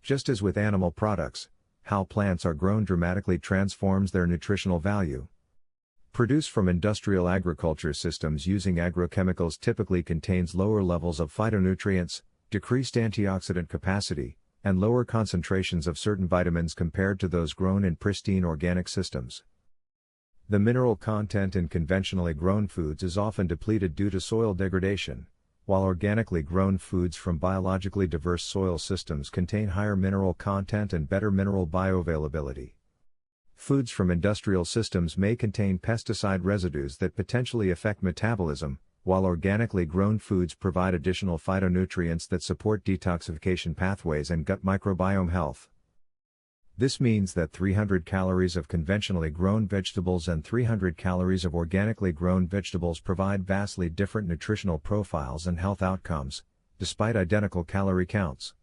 Just as with animal products, how plants are grown dramatically transforms their nutritional value. Produced from industrial agriculture systems using agrochemicals typically contains lower levels of phytonutrients, decreased antioxidant capacity, and lower concentrations of certain vitamins compared to those grown in pristine organic systems. The mineral content in conventionally grown foods is often depleted due to soil degradation, while organically grown foods from biologically diverse soil systems contain higher mineral content and better mineral bioavailability. Foods from industrial systems may contain pesticide residues that potentially affect metabolism, while organically grown foods provide additional phytonutrients that support detoxification pathways and gut microbiome health. This means that 300 calories of conventionally grown vegetables and 300 calories of organically grown vegetables provide vastly different nutritional profiles and health outcomes, despite identical calorie counts.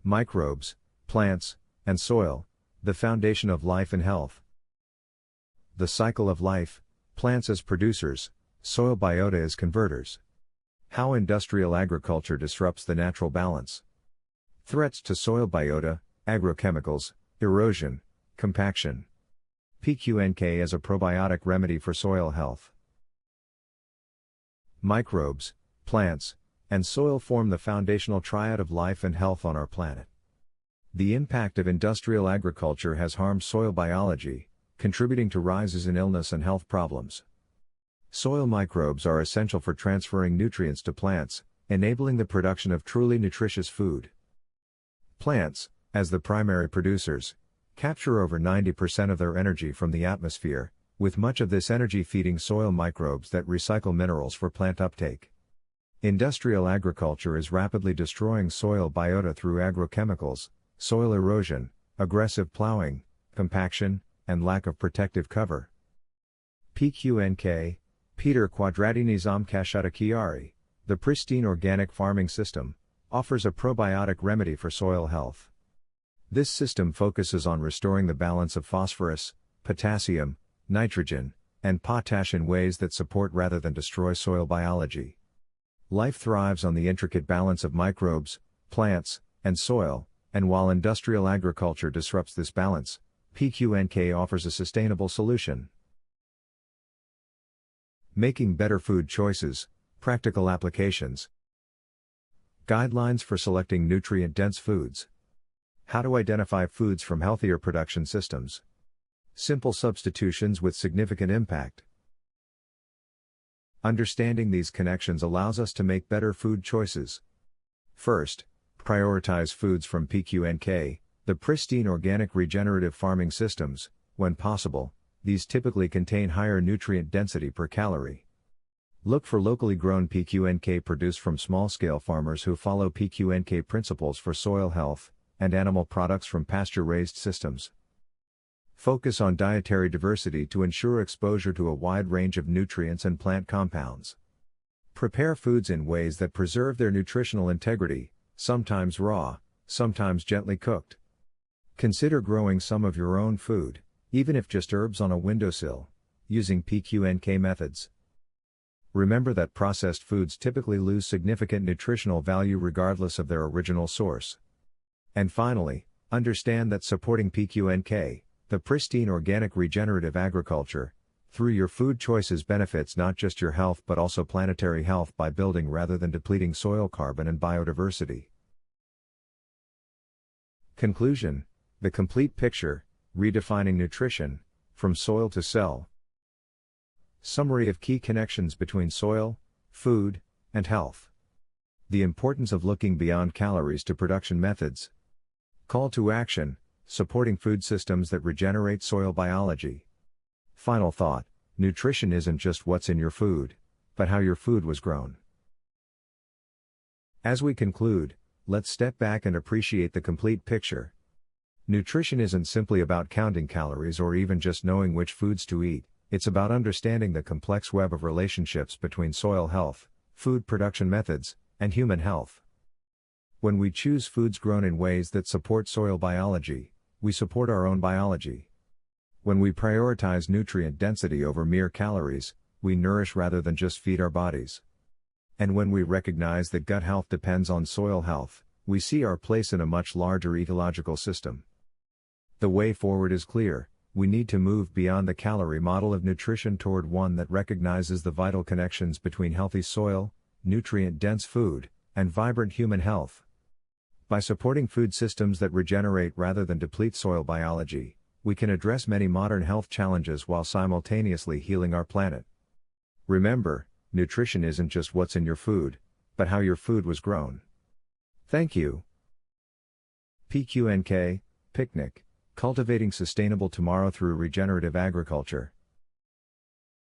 Microbes, plants, and soil, the foundation of life and health. The cycle of life, plants as producers, soil biota as converters. How industrial agriculture disrupts the natural balance. Threats to soil biota, agrochemicals, erosion, compaction. PQNK as a probiotic remedy for soil health. Microbes, plants, and soil form the foundational triad of life and health on our planet. The impact of industrial agriculture has harmed soil biology, contributing to rises in illness and health problems. Soil microbes are essential for transferring nutrients to plants, enabling the production of truly nutritious food. Plants, as the primary producers, capture over 90% of their energy from the atmosphere, with much of this energy feeding soil microbes that recycle minerals for plant uptake. Industrial agriculture is rapidly destroying soil biota through agrochemicals, soil erosion, aggressive plowing, compaction, and lack of protective cover. PQNK, Peter Quadratini Zamkashata Chiari, the pristine organic farming system, offers a probiotic remedy for soil health. This system focuses on restoring the balance of phosphorus, potassium, nitrogen, and potash in ways that support rather than destroy soil biology. Life thrives on the intricate balance of microbes, plants, and soil, and while industrial agriculture disrupts this balance, PQNK offers a sustainable solution. Making better food choices, practical applications. Guidelines for selecting nutrient-dense foods. How to identify foods from healthier production systems. Simple substitutions with significant impact. Understanding these connections allows us to make better food choices. First, prioritize foods from PQNK, the pristine organic regenerative farming systems. When possible, these typically contain higher nutrient density per calorie. Look for locally grown PQNK produced from small-scale farmers who follow PQNK principles for soil health, and animal products from pasture-raised systems. Focus on dietary diversity to ensure exposure to a wide range of nutrients and plant compounds. Prepare foods in ways that preserve their nutritional integrity, sometimes raw, sometimes gently cooked. Consider growing some of your own food, even if just herbs on a windowsill, using PQNK methods. Remember that processed foods typically lose significant nutritional value regardless of their original source. And finally, understand that supporting PQNK, the pristine organic regenerative agriculture, through your food choices benefits not just your health but also planetary health by building rather than depleting soil carbon and biodiversity. Conclusion: the complete picture, redefining nutrition, from soil to cell. Summary of key connections between soil, food, and health. The importance of looking beyond calories to production methods. Call to action, supporting food systems that regenerate soil biology. Final thought: nutrition isn't just what's in your food, but how your food was grown. As we conclude, let's step back and appreciate the complete picture. Nutrition isn't simply about counting calories or even just knowing which foods to eat. It's about understanding the complex web of relationships between soil health, food production methods, and human health. When we choose foods grown in ways that support soil biology, we support our own biology. When we prioritize nutrient density over mere calories, we nourish rather than just feed our bodies. And when we recognize that gut health depends on soil health, we see our place in a much larger ecological system. The way forward is clear: we need to move beyond the calorie model of nutrition toward one that recognizes the vital connections between healthy soil, nutrient-dense food, and vibrant human health. By supporting food systems that regenerate rather than deplete soil biology, we can address many modern health challenges while simultaneously healing our planet. Remember, nutrition isn't just what's in your food, but how your food was grown. Thank you. PQNK, Picnic, Cultivating Sustainable Tomorrow Through Regenerative Agriculture.